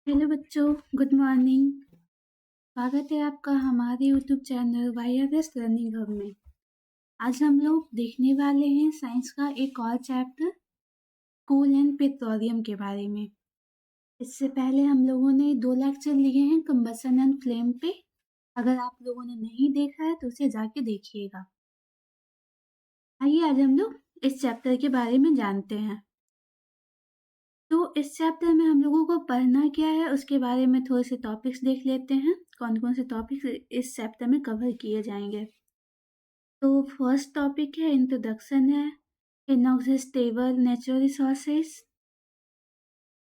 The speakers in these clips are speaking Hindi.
हेलो बच्चों, गुड मॉर्निंग। स्वागत है आपका हमारे YouTube channel YRS learning hub में। आज हम लोग देखने वाले हैं साइंस का एक और चैप्टर कोल एंड पेट्रोलियम के बारे में। इससे पहले हम लोगों ने 2 लेक्चर लिए हैं कंबसन एंड फ्लेम पे। अगर आप लोगों ने नहीं देखा है तो उसे जाके देखिएगा। आइए आज हम लोग इस चैप्टर के बारे में जानते हैं। तो इस चैप्टर में हम लोगों को पढ़ना क्या है उसके बारे में थोड़े से टॉपिक्स देख लेते हैं। कौन कौन से टॉपिक्स इस चैप्टर में कवर किए जाएंगे। तो फर्स्ट टॉपिक है इंट्रोडक्शन है इनऑक्सिस्टेबल नेचुरल रिसोर्सेस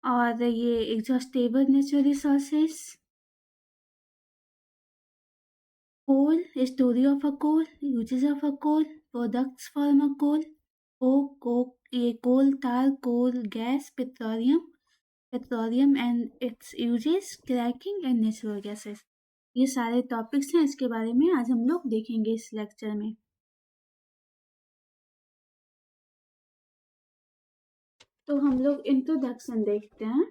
और ये exhaustible natural resources, coal, story of a coal, uses of a coal, products from a coal, coke, ये coal tar, coal gas, petroleum and its uses, cracking and natural gases. ये सारे टॉपिक्स हैं, इसके बारे में आज हम लोग देखेंगे इस लेक्चर में। तो हम लोग इंट्रोडक्शन देखते हैं।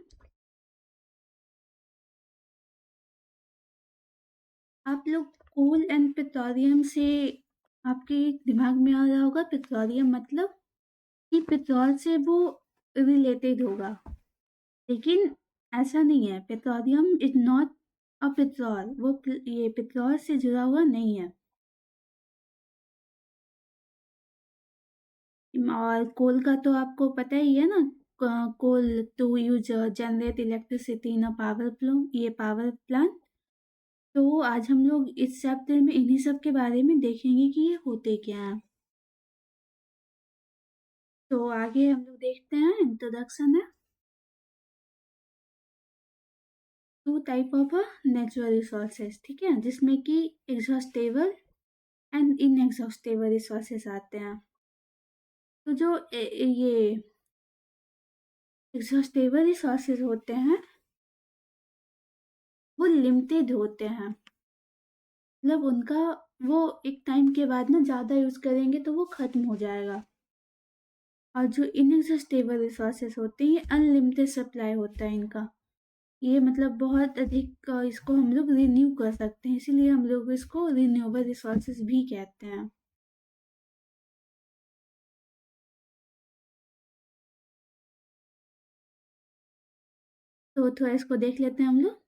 आप लोग कोल एंड पेट्रोलियम से आपके दिमाग में आ रहा होगा पेट्रोलियम मतलब कि पेट्रोल से वो रिलेटेड होगा, लेकिन ऐसा नहीं है। Petroleum is not a petrol, वो ये पेट्रोल से जुड़ा हुआ नहीं है। और कोल का तो आपको पता ही है ना, coal to use generate electricity in a power plant. तो आज हम लोग इस चैप्टर में इन्हीं सब के बारे में देखेंगे कि ये होते क्या हैं। तो आगे हम लोग देखते हैं, इंट्रोडक्शन है। 2 टाइप ऑफ नेचुरल रिसोर्सेज, ठीक है, जिसमें कि एग्जॉस्टेबल एंड इनएग्जॉस्टेबल रिसोर्सेज आते हैं। तो जो ये एग्जॉस्टेबल रिसोर्सेज होते हैं वो लिमिटेड होते हैं, मतलब उनका वो एक टाइम के बाद ना ज़्यादा यूज़ करेंगे तो वो ख़त्म हो जाएगा। और जो इनएग्जॉस्टेबल रिसोर्सेज होते हैं ये अनलिमिटेड सप्लाई होता है इनका। ये मतलब बहुत अधिक इसको हम लोग रिन्यू कर सकते हैं, इसीलिए हम लोग इसको रिन्यूएबल रिसोर्सेज भी कहते हैं। तो थोड़ा इसको देख लेते हैं हम लोग।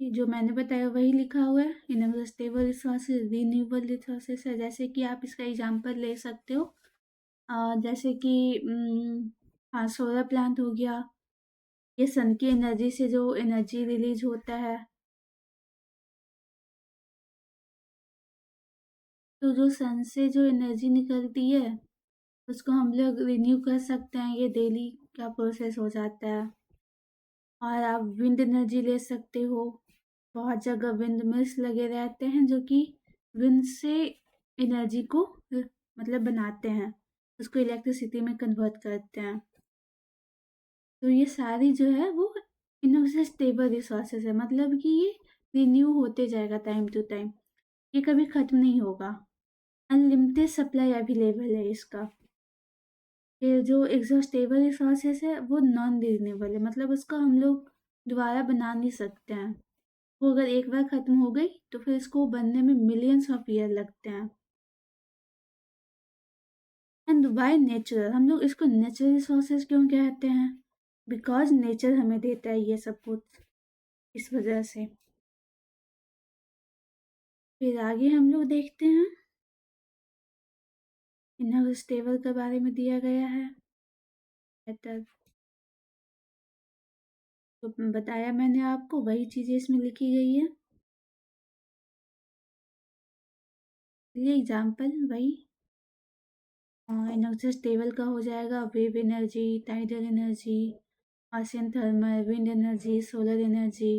ये जो मैंने बताया वही लिखा हुआ है, इनएग्जॉस्टेबल रिसोर्सेज रिन्यूएबल रिसोर्सेज है। जैसे कि आप इसका एग्जांपल ले सकते हो, जैसे कि हाँ, सोलर प्लांट हो गया। ये सन की एनर्जी से जो एनर्जी रिलीज होता है, तो जो सन से जो एनर्जी निकलती है उसको हम लोग रिन्यू कर सकते हैं। ये डेली का प्रोसेस हो जाता है। और आप विंड एनर्जी ले सकते हो। बहुत जगह विंड मिल्स लगे रहते हैं जो कि विंड से एनर्जी को मतलब बनाते हैं, उसको इलेक्ट्रिसिटी में कन्वर्ट करते हैं। तो ये सारी जो है वो इनएग्जॉस्टेबल रिसोर्सेज है, मतलब कि ये रिन्यू होते जाएगा टाइम टू टाइम, ये कभी ख़त्म नहीं होगा। अनलिमिटेड सप्लाई अवेलेबल है इसका। ये जो एग्जॉस्टेबल रिसोर्सेज है वो नॉन रिन्यूएबल है, मतलब उसको हम लोग दोबारा बना नहीं सकते हैं। वो अगर एक बार ख़त्म हो गई तो फिर इसको बनने में मिलियंस ऑफ ईयर लगते हैं। एंड बाय नेचुरल, हम लोग इसको नेचुरल रिसोर्सेज क्यों कहते हैं? बिकॉज नेचर हमें देता है ये सब कुछ, इस वजह से। फिर आगे हम लोग देखते हैं, इनएग्जॉस्टेबल के बारे में दिया गया है बेटर। तो बताया मैंने आपको, वही चीज़ें इसमें लिखी गई है। ये एग्जाम्पल वही इनएग्जॉस्टेबल का हो जाएगा wave energy, tidal energy, ocean thermal, wind energy, solar energy.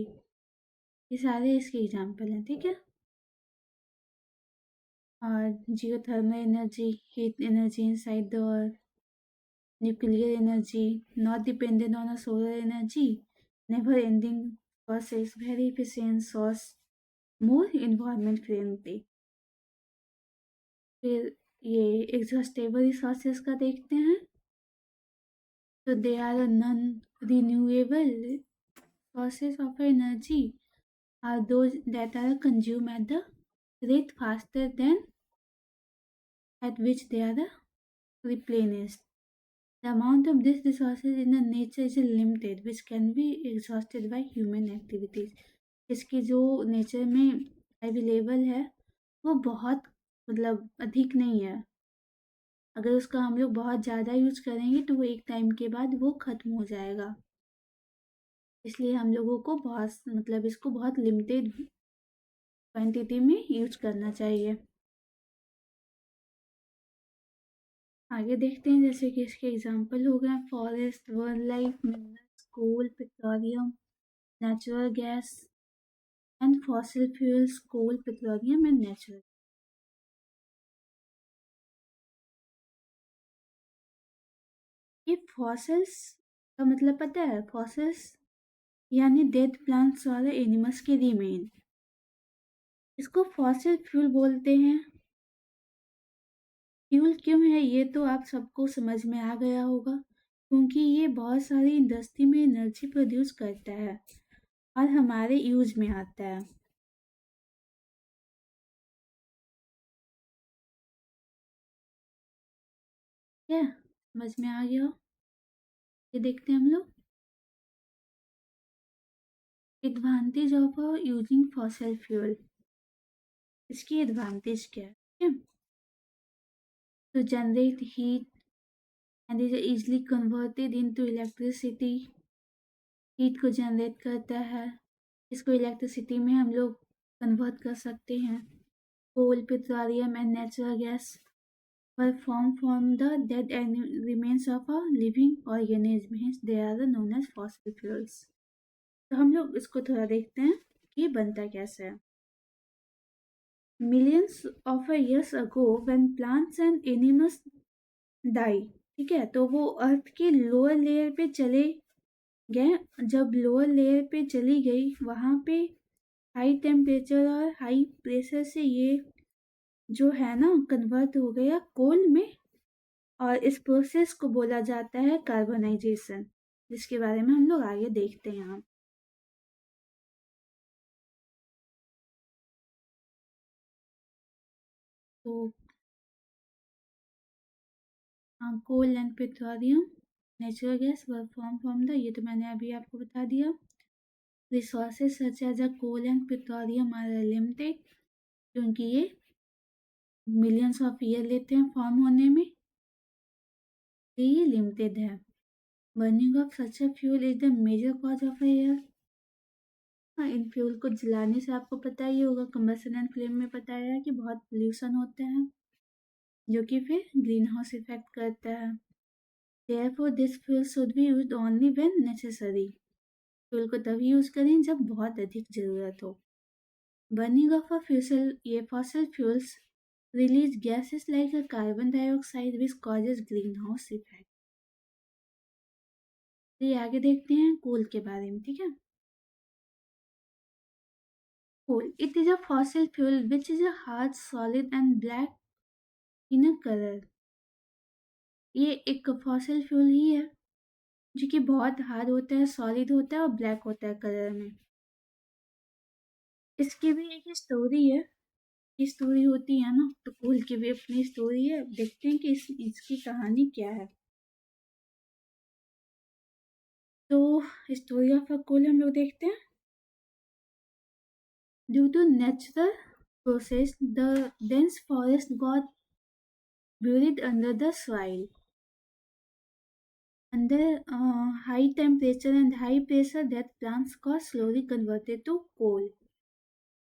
ये सारे इसके एग्जाम्पल हैं, ठीक है। और geothermal energy, heat energy inside the earth, nuclear energy, not dependent on a solar energy, never ending process, very efficient source, more environment friendly. फिर ये एग्जॉस्टेबल रिसोर्सेज का देखते हैं। तो they are non renewable sources of energy are those that are consumed at the rate faster than at which they are replenished. The amount of these resources in the nature is limited, which can be exhausted by human activities. इसकी जो नेचर में अवेलेबल है वो बहुत मतलब अधिक नहीं है। अगर उसका हम लोग बहुत ज़्यादा यूज करेंगे तो वो एक टाइम के बाद वो ख़त्म हो जाएगा। इसलिए हम लोगों को बहुत मतलब इसको बहुत लिमिटेड क्वांटिटी में यूज करना चाहिए। आगे देखते हैं, जैसे कि इसके एग्जांपल हो गए forest, wildlife, minerals, coal, petroleum, natural gas and fossil fuels. Coal, petroleum and natural. ये फॉसिल्स का मतलब पता है? फॉसिल्स यानी डेड प्लांट्स वाले एनिमल्स के रिमेन। इसको फॉसिल फ्यूल बोलते हैं। फ्यूल क्यों है ये तो आप सबको समझ में आ गया होगा, क्योंकि ये बहुत सारी इंडस्ट्री में एनर्जी प्रोड्यूस करता है और हमारे यूज में आता है। क्या समझ में आ गया? ये देखते हैं हम लोग advantage of using fossil fuel. इसकी एडवांटेज क्या है? To generate heat and is easily converted into electricity. Heat को जनरेट करता है, इसको इलेक्ट्रिसिटी में हम लोग कन्वर्ट कर सकते हैं। Coal, petroleum and natural gas were formed from the dead remains of a living organism, hence they are known as fossil fuels. तो हम लोग इसको थोड़ा देखते हैं कि बनता कैसे है। Millions of years ago when plants and animals die, ठीक है, तो वो अर्थ के लोअर लेयर पे चले गए। जब लोअर लेयर पे चली गई वहाँ पे हाई टेम्परेचर और हाई प्रेशर से ये जो है ना कन्वर्ट हो गया कोल में, और इस प्रोसेस को बोला जाता है कार्बोनाइजेशन, जिसके बारे में हम लोग आगे देखते हैं यहाँ। तो coal and petroleum, natural gas were form from the, ये तो मैंने अभी आपको बता दिया। Resources such as a coal and petroleum are limited, क्योंकि ये मिलियंस ऑफ ईयर लेते हैं फॉर्म होने में, ये लिमिटेड है। Burning of such a fuel is the major cause of air. हाँ, इन फ्यूल को जलाने से आपको पता ही होगा, कंबशन एंड फ्लेम में बताया है कि बहुत पोल्यूशन होता है, जो कि फिर ग्रीन हाउस इफेक्ट करता है। Therefore, this fuel should be used only when necessary. Fuel को तभी यूज करें जब बहुत अधिक जरूरत हो। बर्निंग ऑफ अ फ्यूसल, ये fossil fuels release gases like a carbon dioxide which causes green house effect. ये आगे देखते हैं कोल के बारे में, ठीक है। कोल, it is a fossil fuel which is a hard, solid and black in a color. ये एक फॉसिल फ्यूल ही है जो कि बहुत हार्ड होता है, सॉलिड होता है और ब्लैक होता है कलर में। इसकी भी एक स्टोरी है। ये स्टोरी होती है ना, तो कोल की भी अपनी स्टोरी है। देखते हैं कि इसकी कहानी क्या है। तो स्टोरी ऑफ अ कोल हम लोग देखते हैं। Due to natural process the dense forest got buried under the soil. Under high temperature and high pressure, that plants got slowly converted to coal.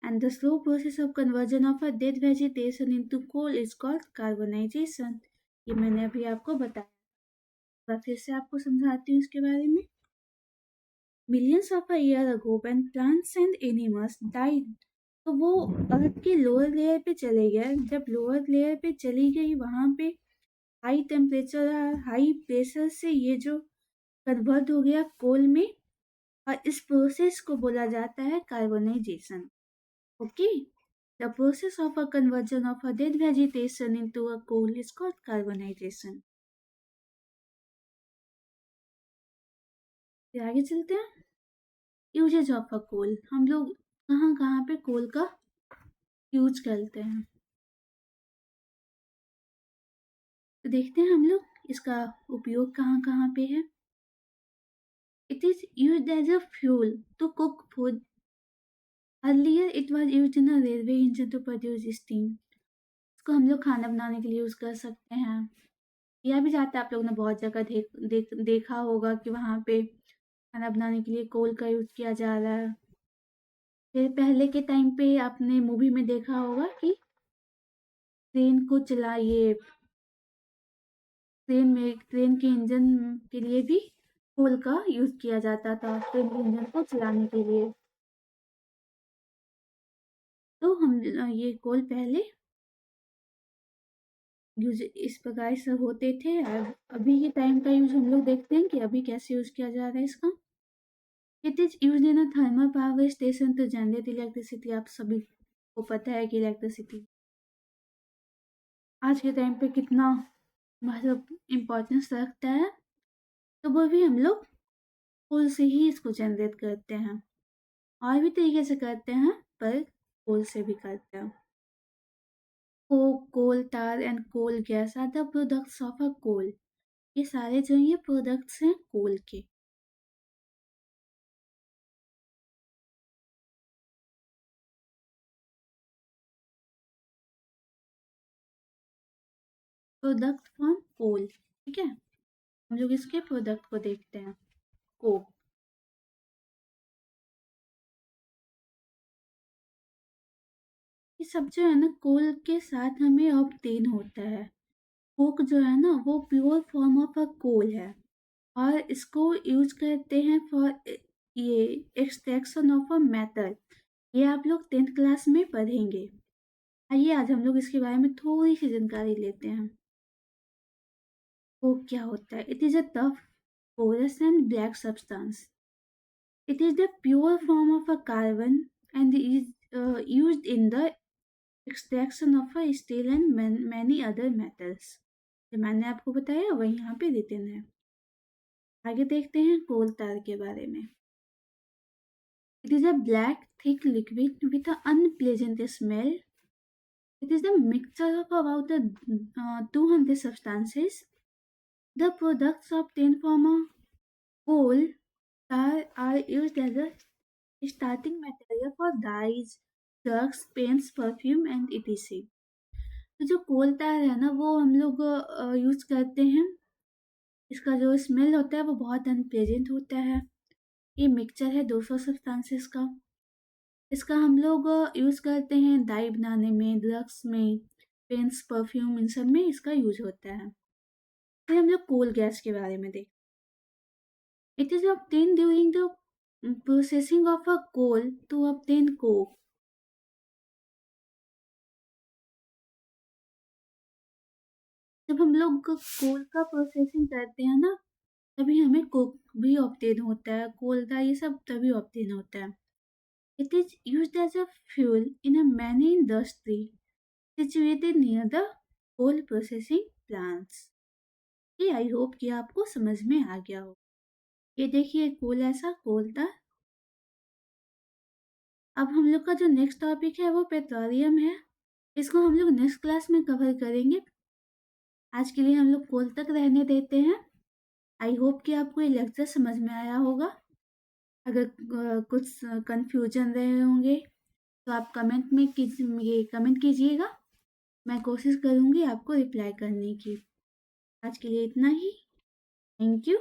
And the slow process of conversion of a dead vegetation into coal is called carbonization. ये मैंने अभी आपको बताया, फिर से आपको समझाती हूँ इसके बारे में। Millions of a year ago when plants and animals died, तो वो अर्थ के लोअर लेयर पे चले गए। जब लोअर लेयर पे चली गई वहाँ पे हाई टेम्परेचर और हाई प्रेशर से ये जो कन्वर्ट हो गया कोल में, और इस प्रोसेस को बोला जाता है carbonisation. Okay, the process of a conversion of a dead vegetation into a coal is called carbonisation. फिर आगे चलते हैं। यूजेज ऑफ अ कोल, हम लोग कहाँ कहाँ पे कोल का यूज करते हैं। तो देखते हैं हम लोग इसका उपयोग कहाँ कहाँ पे है। It is used as a fuel to cook food. Earlier it was used in a railway engine to produce steam. इसको हम लोग खाना बनाने के लिए यूज कर सकते हैं। किया भी जाता है, आप लोगों ने बहुत जगह देखा होगा कि वहाँ पे खाना बनाने के लिए कोल का यूज किया जा रहा है। फिर पहले के टाइम पे आपने मूवी में देखा होगा कि ट्रेन को चलाइए, ट्रेन के इंजन के लिए भी कोल का यूज किया जाता था, ट्रेन के इंजन को चलाने के लिए। तो हम ये कोल पहले यूज इस प्रकार से होते थे। अब अभी के टाइम का यूज हम लोग देखते हैं कि अभी कैसे यूज किया जा रहा है इसका। It is use in a thermal power station to generate electricity. आप सभी को पता है कि इलेक्ट्रिसिटी आज के टाइम पे कितना मतलब इम्पोर्टेंस रखता है। तो वो भी हम लोग कोल से ही इसको जनरेट करते हैं, और भी तरीके से करते हैं पर कोल से भी करते हैं। Coke, coal tar and coal gas are the products of a coal. ये सारे जो ये प्रोडक्ट्स हैं कोल के। प्रोडक्ट फ्रॉम कोल, ठीक है। हम लोग इसके प्रोडक्ट को देखते हैं। कोक, ये सब जो है ना कोल के साथ हमें ऑब्टेन होता है। कोक जो है ना वो प्योर फॉर्म ऑफ अ कोल है, और इसको यूज करते हैं फॉर ये एक्सट्रैक्शन ऑफ अ मेटल। ये आप लोग 10th क्लास में पढ़ेंगे। आइए आज हम लोग इसके बारे में थोड़ी सी जानकारी लेते हैं। कोक क्या होता है? It is a tough, porous and black substance. It is the pure form of a carbon and is used in the extraction of a steel and many other metals. जो मैंने आपको बताया वही यहाँ पे रिटन है। आगे देखते हैं कोल तार के बारे में। It is a black thick liquid with an unpleasant smell. It is a mixture of about 200 substances. The products obtained from a coal tar are used as a starting material for dyes, drugs, paints, perfume and etc. तो जो कोल तार है ना वो हम लोग यूज करते हैं। इसका जो स्मेल होता है वो बहुत अनप्लेजेंट होता है। ये मिक्सचर है 200 सब्सटेंसेस का। इसका हम लोग यूज करते हैं डाई बनाने में, ड्रग्स में, पेंट्स, परफ्यूम, इन सब में इसका यूज होता है। फिर हम लोग कोल गैस के बारे में देख। It is obtained during the processing of a coal to obtain coke. जब हम लोग कोल का प्रोसेसिंग करते हैं ना तभी हमें कोक भी ऑब्टेन होता है, कोयला ये सब तभी ऑब्टेन होता है। It is used as a fuel in a many industry situated near the coal processing plants. ये आई होप कि आपको समझ में आ गया हो। ये देखिए कोल ऐसा कोल था। अब हम लोग का जो नेक्स्ट टॉपिक है वो पेट्रोलियम है। इसको हम लोग नेक्स्ट क्लास में कवर करेंगे। आज के लिए हम लोग कोल तक रहने देते हैं। आई होप कि आपको ये लेक्चर समझ में आया होगा। अगर कुछ कंफ्यूजन रहे होंगे तो आप कमेंट कीजिएगा। मैं कोशिश करूँगी आपको रिप्लाई करने की। आज के लिए इतना ही। Thank you.